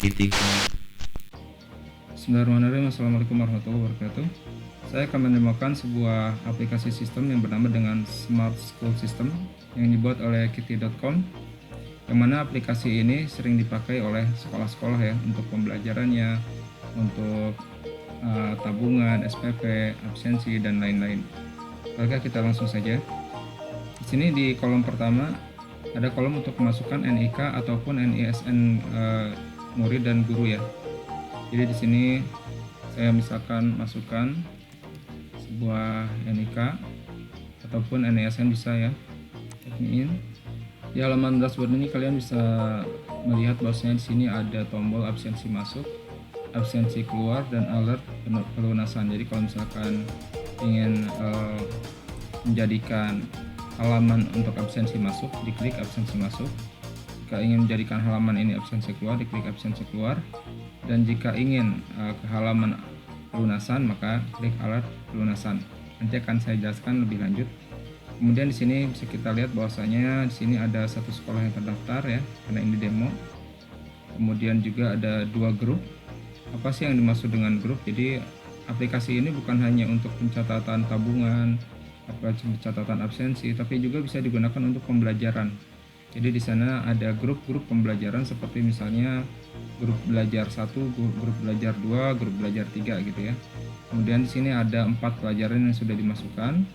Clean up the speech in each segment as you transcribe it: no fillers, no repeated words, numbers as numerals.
meeting. Bismillahirrahmanirrahim. Assalamualaikum warahmatullahi wabarakatuh. Saya akan menemukan sebuah aplikasi sistem yang bernama dengan Smart School System yang dibuat oleh Kitty.com, yang mana aplikasi ini sering dipakai oleh sekolah-sekolah ya untuk pembelajarannya, untuk tabungan, SPP, absensi, dan lain-lain. Oke, kita langsung saja. Di sini di kolom pertama ada kolom untuk memasukkan NIK ataupun NISN murid dan guru ya. Jadi di sini saya misalkan masukkan sebuah NIK ataupun NISN bisa ya. Ini di halaman dashboard ini kalian bisa melihat bahwasanya di sini ada tombol absensi masuk, absensi keluar, dan alert pelunasan. Jadi kalau misalkan ingin menjadikan halaman untuk absensi masuk, diklik absensi masuk. Jika ingin menjadikan halaman ini absensi keluar, diklik absensi keluar. Dan jika ingin ke halaman pelunasan, maka klik alert pelunasan. Nanti akan saya jelaskan lebih lanjut. Kemudian di sini bisa kita lihat bahwasanya di sini ada satu sekolah yang terdaftar ya, karena ini demo. Kemudian juga ada dua grup. Apa sih yang dimaksud dengan grup? Jadi aplikasi ini bukan hanya untuk pencatatan tabungan, pencatatan absensi, tapi juga bisa digunakan untuk pembelajaran. Jadi di sana ada grup-grup pembelajaran seperti misalnya grup belajar 1, grup belajar 2, grup belajar 3 gitu ya. Kemudian di sini ada 4 pelajaran yang sudah dimasukkan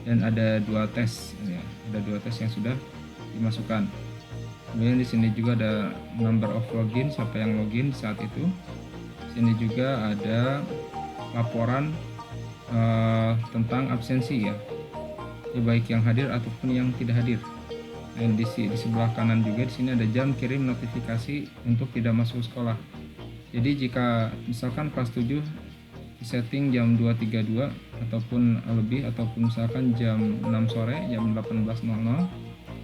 dan ada 2 tes ya. Ada 2 tes yang sudah dimasukkan. Kemudian di sini juga ada number of login, siapa yang login saat itu. Di sini juga ada laporan tentang absensi ya, baik yang hadir ataupun yang tidak hadir. Dan di sebelah kanan juga di sini ada jam kirim notifikasi untuk tidak masuk sekolah. Jadi jika misalkan kelas 7 disetting jam 2.32 ataupun lebih, ataupun misalkan jam 6 sore, jam 18.00,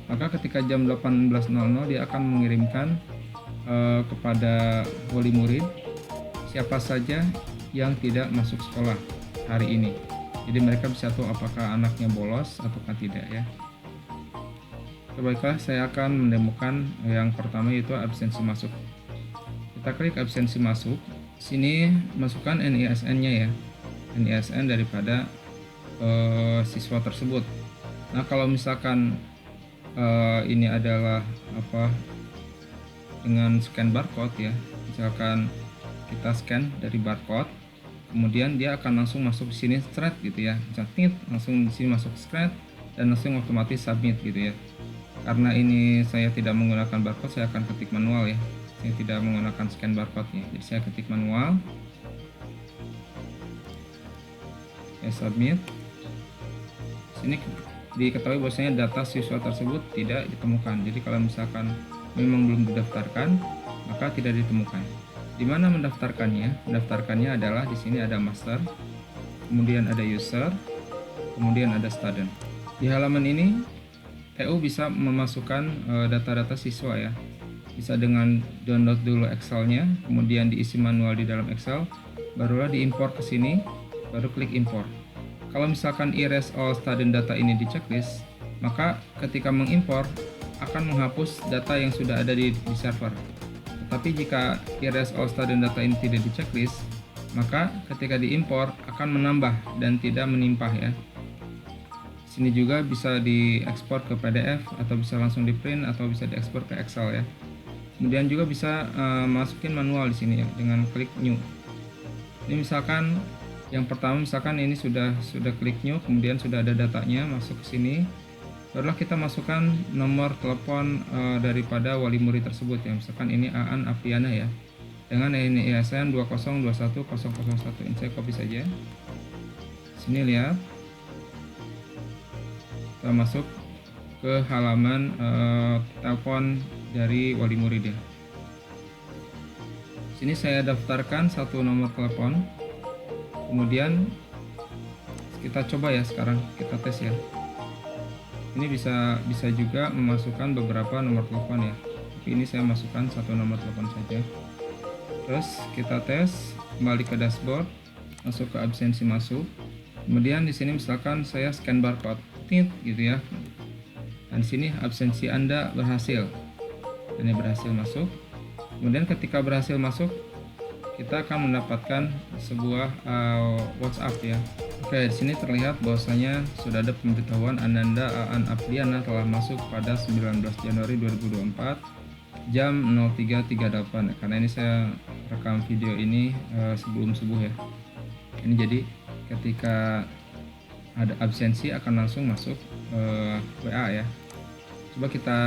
maka ketika jam 18.00 dia akan mengirimkan kepada wali murid siapa saja yang tidak masuk sekolah hari ini. Jadi mereka bisa tahu apakah anaknya bolos ataukah tidak ya. Baiklah, saya akan mendemokan yang pertama yaitu absensi masuk. Kita klik absensi masuk. Sini masukkan NISN-nya ya, NISN daripada siswa tersebut. Nah kalau misalkan ini adalah dengan scan barcode ya, misalkan kita scan dari barcode, kemudian dia akan langsung masuk di sini straight gitu ya, langsung di sini masuk straight dan langsung otomatis submit gitu ya. Karena ini saya tidak menggunakan barcode, saya akan ketik manual ya. Saya tidak menggunakan scan barcode-nya, jadi saya ketik manual. Saya submit. Sini diketahui bahwasanya data siswa tersebut tidak ditemukan. Jadi kalau misalkan memang belum didaftarkan, maka tidak ditemukan. Di mana mendaftarkannya? Mendaftarkannya adalah di sini ada master, kemudian ada user, kemudian ada student. Di halaman ini TU bisa memasukkan data-data siswa ya. Bisa dengan download dulu Excel-nya, kemudian diisi manual di dalam Excel, barulah diimpor ke sini, baru klik import. Kalau misalkan erase all student data ini di checklist, maka ketika mengimpor akan menghapus data yang sudah ada di server. Tetapi jika erase all student data ini tidak di checklist, maka ketika diimpor akan menambah dan tidak menimpah ya. Sini juga bisa diekspor ke PDF atau bisa langsung di print atau bisa diekspor ke Excel ya. Kemudian juga bisa masukin manual di sini ya dengan klik new. Ini misalkan yang pertama misalkan ini sudah klik new, kemudian sudah ada datanya masuk ke sini. Barulah kita masukkan nomor telepon daripada wali murid tersebut ya. Misalkan ini Aan Apriana ya. Dengan ini ISN 2021001. Ini saya copy saja. Sini lihat. Kita masuk ke halaman telepon dari wali murid ya. Sini saya daftarkan satu nomor telepon. Kemudian kita coba ya, sekarang kita tes ya. Ini bisa juga memasukkan beberapa nomor telepon ya. Tapi ini saya masukkan satu nomor telepon saja. Terus kita tes, kembali ke dashboard, masuk ke absensi masuk. Kemudian di sini misalkan saya scan barcode, gitu ya. Dan di sini absensi Anda berhasil. Ini berhasil masuk. Kemudian ketika berhasil masuk, kita akan mendapatkan sebuah WhatsApp ya. Oke, di sini terlihat bahwasanya sudah ada pemberitahuan Ananda Aan Apriana telah masuk pada 19 Januari 2024 jam 03.38. Karena ini saya rekam video ini sebelum subuh ya. Ini jadi ketika ada absensi akan langsung masuk WA ya. Coba kita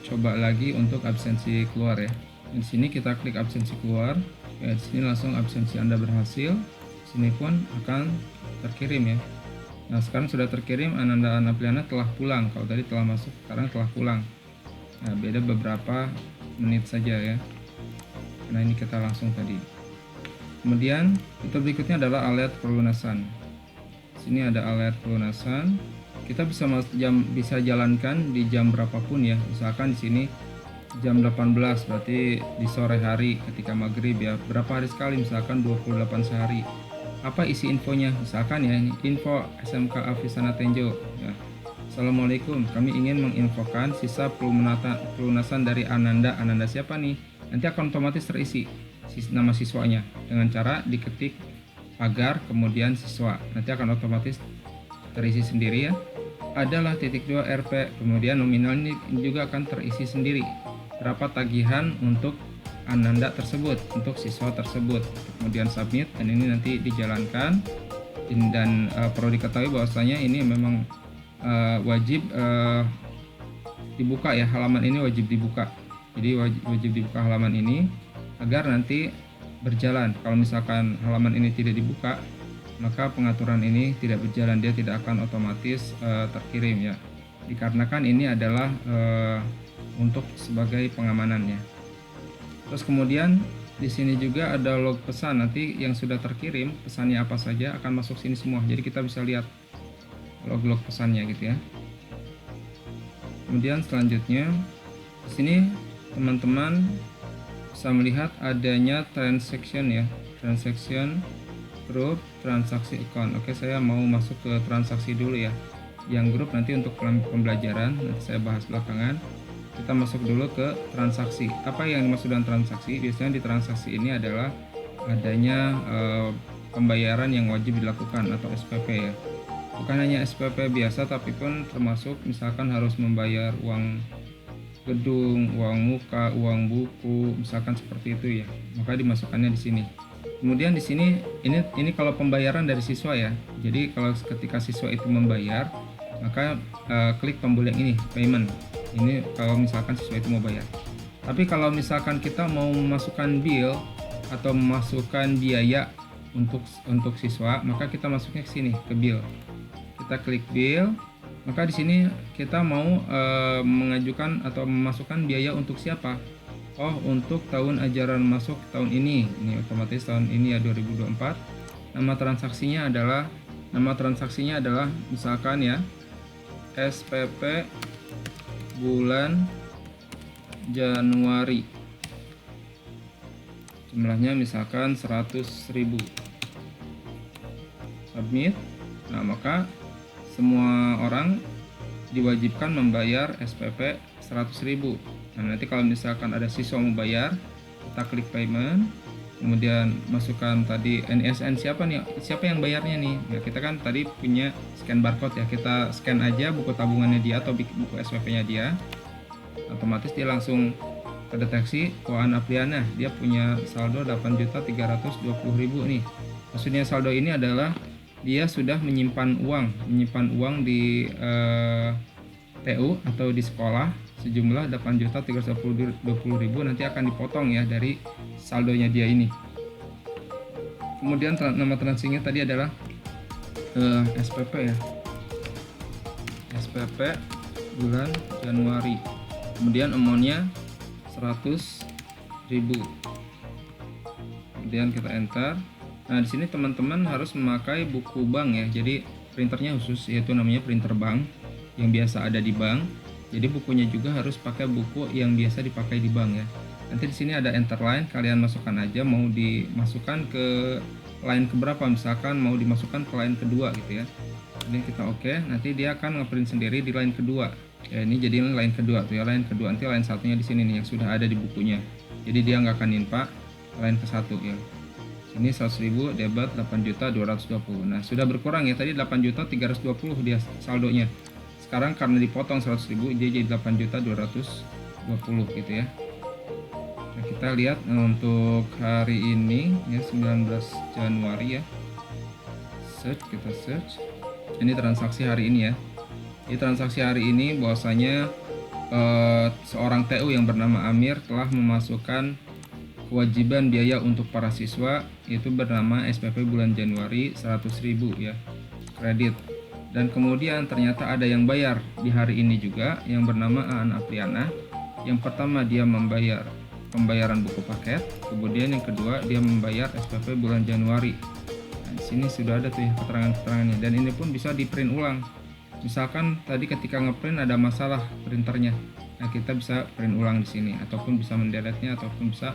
coba lagi untuk absensi keluar ya. Di sini kita klik absensi keluar. Ya, di sini langsung absensi Anda berhasil. Di sini pun akan terkirim ya. Nah, sekarang sudah terkirim, Ananda Anapriana telah pulang. Kalau tadi telah masuk, sekarang telah pulang. Nah, beda beberapa menit saja ya. Nah, ini kita langsung tadi. Kemudian fitur berikutnya adalah alert pelunasan. Sini ada alert pelunasan. Kita bisa jalankan di jam berapapun ya. Misalkan di sini jam 18, berarti di sore hari ketika maghrib ya. Berapa hari sekali? Misalkan 28 sehari. Apa isi infonya? Misalkan ya, ini info SMK Afisana Tenjo ya. Assalamualaikum, kami ingin menginfokan sisa pelunasan dari Ananda. Ananda siapa nih? Nanti akan otomatis terisi nama siswanya dengan cara diketik pagar kemudian siswa. Nanti akan otomatis terisi sendiri ya. Adalah titik 2 RP, kemudian nominal ini juga akan terisi sendiri. Berapa tagihan untuk Ananda tersebut, untuk siswa tersebut. Kemudian submit, dan ini nanti dijalankan. Dan perlu diketahui bahwasanya ini memang wajib dibuka ya, halaman ini wajib dibuka. Jadi wajib dibuka halaman ini agar nanti berjalan. Kalau misalkan halaman ini tidak dibuka, maka pengaturan ini tidak berjalan, dia tidak akan otomatis terkirim ya. Dikarenakan ini adalah untuk sebagai pengamanan ya. Terus kemudian di sini juga ada log pesan, nanti yang sudah terkirim pesannya apa saja akan masuk sini semua. Jadi kita bisa lihat log-log pesannya gitu ya. Kemudian selanjutnya di sini teman-teman bisa melihat adanya transaction ya, transaction grup, transaksi account. Oke, saya mau masuk ke transaksi dulu ya. Yang grup nanti untuk pembelajaran, nanti saya bahas belakangan. Kita masuk dulu ke transaksi. Apa yang dimaksud dengan transaksi? Biasanya di transaksi ini adalah adanya pembayaran yang wajib dilakukan atau SPP ya. Bukan hanya SPP biasa, tapi pun termasuk misalkan harus membayar uang gedung, uang muka, uang buku, misalkan seperti itu ya. Maka dimasukkannya di sini. Kemudian di sini ini kalau pembayaran dari siswa ya. Jadi kalau ketika siswa itu membayar, maka klik tombol yang ini, payment. Ini kalau misalkan siswa itu mau bayar. Tapi kalau misalkan kita mau memasukkan bill atau memasukkan biaya untuk siswa, maka kita masuknya ke sini, ke bill. Kita klik bill. Maka di sini kita mau mengajukan atau memasukkan biaya untuk siapa? Oh, untuk tahun ajaran masuk tahun ini. Ini otomatis tahun ini ya, 2024. Nama transaksinya adalah misalkan ya, SPP bulan Januari. Jumlahnya misalkan 100.000. Submit. Nah, maka semua orang diwajibkan membayar SPP 100.000. Nah, nanti kalau misalkan ada siswa mau bayar, kita klik payment, kemudian masukkan tadi NSN siapa yang bayarnya nih. Nah, kita kan tadi punya scan barcode ya, kita scan aja buku tabungannya dia atau buku SPP-nya dia, otomatis dia langsung terdeteksi. Aan Apriana, dia punya saldo 8.320.000 nih. Maksudnya saldo ini adalah dia sudah menyimpan uang di TU atau di sekolah sejumlah 8.320.000, nanti akan dipotong ya dari saldonya dia ini. Kemudian nama transaksinya tadi adalah SPP ya, SPP bulan Januari. Kemudian amountnya 100.000. Kemudian kita enter. Nah, di sini teman-teman harus memakai buku bank ya. Jadi printernya khusus, yaitu namanya printer bank yang biasa ada di bank. Jadi bukunya juga harus pakai buku yang biasa dipakai di bank ya. Nanti di sini ada enter line, kalian masukkan aja mau dimasukkan ke line keberapa, misalkan mau dimasukkan ke line kedua gitu ya. Ini kita oke, nanti dia akan ngeprint sendiri di line kedua. Ya, ini jadi line kedua tuh ya, line kedua. Nanti line satunya di sini nih yang sudah ada di bukunya. jadi dia nggak akan nimpa line ke 1 ya. Sini 100.000 debit 8.220. Nah, sudah berkurang ya, tadi 8.320 dia saldonya. Sekarang karena dipotong 100.000 dia jadi 8.220 gitu ya. Nah, kita lihat untuk hari ini ya, 19 Januari ya. Kita search. Ini transaksi hari ini ya. Di transaksi hari ini bahwasanya seorang TU yang bernama Amir telah memasukkan kewajiban biaya untuk para siswa itu bernama SPP bulan Januari 100.000 ya, kredit. Dan kemudian ternyata ada yang bayar di hari ini juga yang bernama Aan Apriana. Yang pertama dia membayar pembayaran buku paket, kemudian yang kedua dia membayar SPP bulan Januari. Nah, di sini sudah ada tuh ya keterangan-keterangannya, dan ini pun bisa di print ulang. Misalkan tadi ketika ngeprint ada masalah printernya, nah kita bisa print ulang di sini, ataupun bisa mendelete-nya, ataupun bisa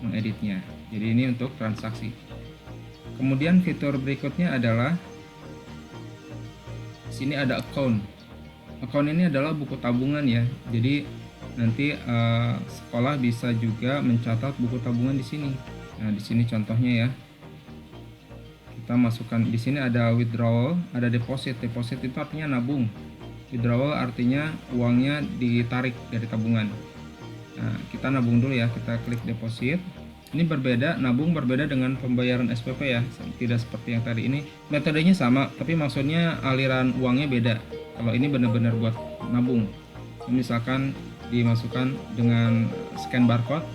mengeditnya. Jadi ini untuk transaksi. Kemudian fitur berikutnya adalah sini ada account. Account ini adalah buku tabungan ya. Jadi nanti sekolah bisa juga mencatat buku tabungan di sini. Nah, di sini contohnya ya. Kita masukkan di sini ada withdrawal, ada deposit. Deposit itu artinya nabung. Withdrawal artinya uangnya ditarik dari tabungan. Nah, kita nabung dulu ya, kita klik deposit. Ini berbeda, nabung berbeda dengan pembayaran SPP ya, tidak seperti yang tadi. Ini metodenya sama, tapi maksudnya aliran uangnya beda. Kalau ini benar-benar buat nabung. Misalkan dimasukkan dengan scan barcode,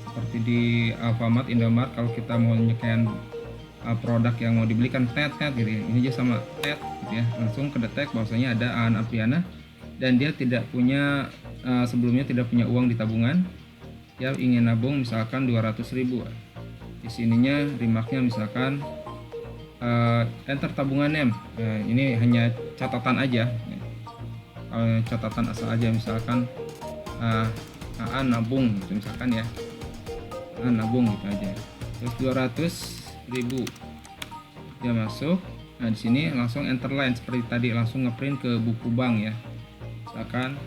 seperti di Alfamart, Indomart, kalau kita mau nyekan produk yang mau dibelikan tet gitu ya. Ini aja sama tet gitu ya, langsung kedetek bahwasanya ada Aan Apriana dan dia tidak punya sebelumnya tidak punya uang di tabungan. Dia ingin nabung misalkan 200.000. Di sininya remarknya misalkan enter tabungannya. Ini hanya catatan aja. Catatan asal aja, misalkan Aan nabung gitu misalkan ya. Aan nabung gitu aja. Terus 200.000 dia masuk. Nah, di sini langsung enter line seperti tadi, langsung ngeprint ke buku bank ya. Misalkan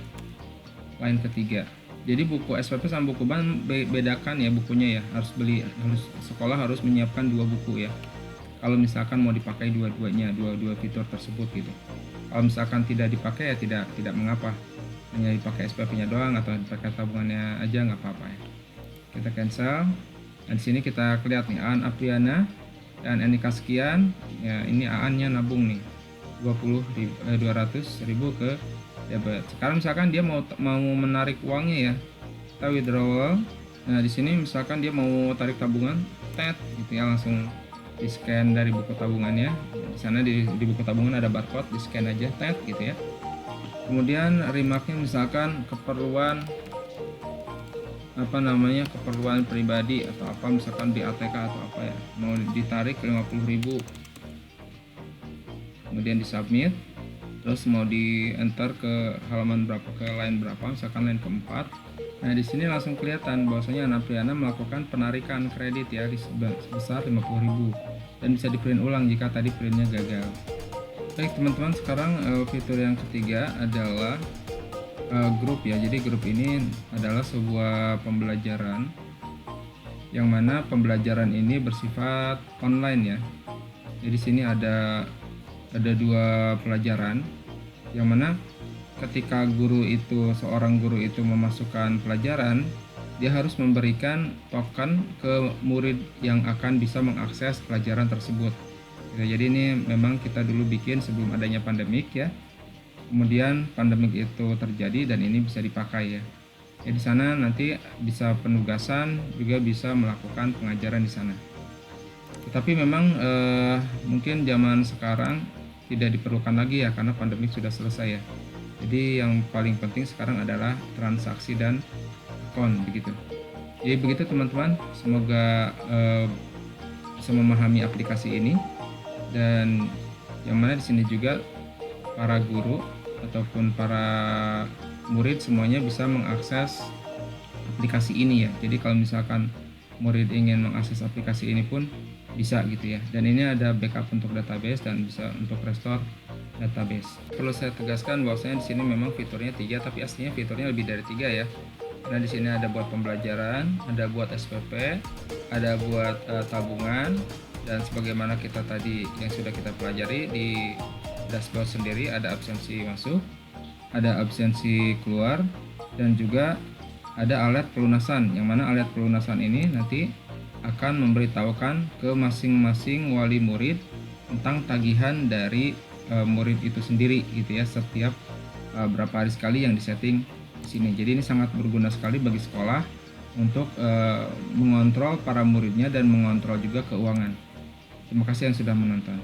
line ketiga. Jadi buku SPP sama buku bank bedakan ya bukunya ya. Sekolah harus menyiapkan 2 buku ya. Kalau misalkan mau dipakai dua-duanya, dua fitur tersebut gitu. Kalau misalkan tidak dipakai ya tidak mengapa. Hanya dipakai SPP-nya doang atau dipakai tabungannya aja nggak apa-apa ya. Kita cancel. Dan di sini kita lihat nih Aan Apriana dan NIK sekian. Ya, ini Aan-nya nabung nih 200.000 ke debit. Sekarang misalkan dia mau menarik uangnya ya, kita withdrawal. Nah, di sini misalkan dia mau tarik tabungan, tet gitu ya, langsung di scan dari buku tabungannya. Di sana di buku tabungan ada barcode, di scan aja tet gitu ya. Kemudian remarknya misalkan keperluan keperluan pribadi atau apa, misalkan di ATK atau apa ya, mau ditarik 50.000. Kemudian di submit. Terus mau di enter ke halaman berapa, ke line berapa, misalkan line keempat. Nah, di sini langsung kelihatan bahwasanya Aan Apriana melakukan penarikan kredit ya sebesar 50.000 dan bisa di print ulang jika tadi printnya gagal. Baik teman-teman, sekarang fitur yang ketiga adalah grup ya. Jadi grup ini adalah sebuah pembelajaran yang mana pembelajaran ini bersifat online ya. Jadi sini ada 2 pelajaran yang mana ketika seorang guru itu memasukkan pelajaran, dia harus memberikan token ke murid yang akan bisa mengakses pelajaran tersebut. Jadi ini memang kita dulu bikin sebelum adanya pandemik ya. Kemudian pandemik itu terjadi dan ini bisa dipakai ya. Di sana nanti bisa penugasan, juga bisa melakukan pengajaran di sana. Tetapi memang mungkin zaman sekarang tidak diperlukan lagi ya, karena pandemi sudah selesai ya. Jadi yang paling penting sekarang adalah transaksi dan account begitu. Jadi begitu teman-teman, semoga bisa memahami aplikasi ini, dan yang mana di sini juga para guru ataupun para murid semuanya bisa mengakses aplikasi ini ya. Jadi kalau misalkan murid ingin mengakses aplikasi ini pun bisa gitu ya. Dan ini ada backup untuk database dan bisa untuk restore database. Perlu saya tegaskan bahwasanya di sini memang fiturnya 3, tapi aslinya fiturnya lebih dari 3 ya. Nah, di sini ada buat pembelajaran, ada buat SPP, ada buat tabungan, dan sebagaimana kita tadi yang sudah kita pelajari di dashboard sendiri ada absensi masuk, ada absensi keluar, dan juga ada alat pelunasan, yang mana alat pelunasan ini nanti akan memberitahukan ke masing-masing wali murid tentang tagihan dari murid itu sendiri gitu ya, setiap berapa hari sekali yang disetting di sini. Jadi ini sangat berguna sekali bagi sekolah untuk mengontrol para muridnya dan mengontrol juga keuangan. Terima kasih yang sudah menonton.